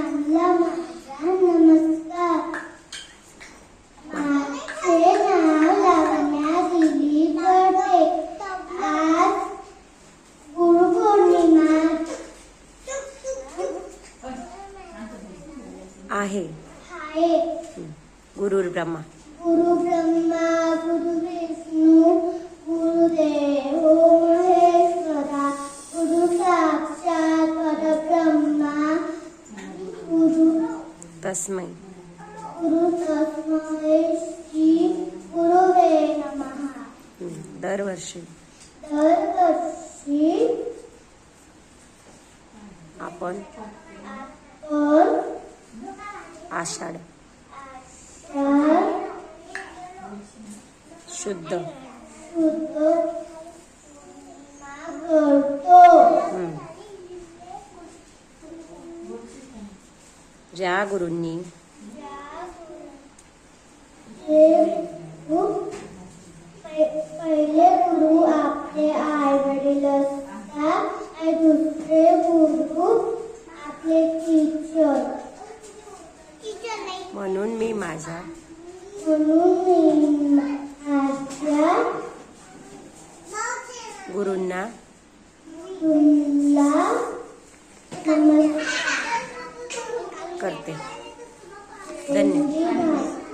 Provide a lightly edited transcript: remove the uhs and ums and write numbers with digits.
सर्वांना माझा नमस्कार. माझे नाव लावण्या दिलीप बर्डे. आज गुरुपौर्णिमा आहे. गुरुर्ब्रह्मा गुरु विष्णू गुरुदेव महेश्वरा गुरु साक्षात परब्रह्मा तस्मै श्री गुरुवे नमः. दरवर्षी आपण आषाढ शुद्ध ज्या गुरूंनी पहिले गुरु आपले आई वडील असतात आणि दुसरे गुरु आपले टीचर. म्हणून मी माझ्या गुरूंना करते. धन्यवाद.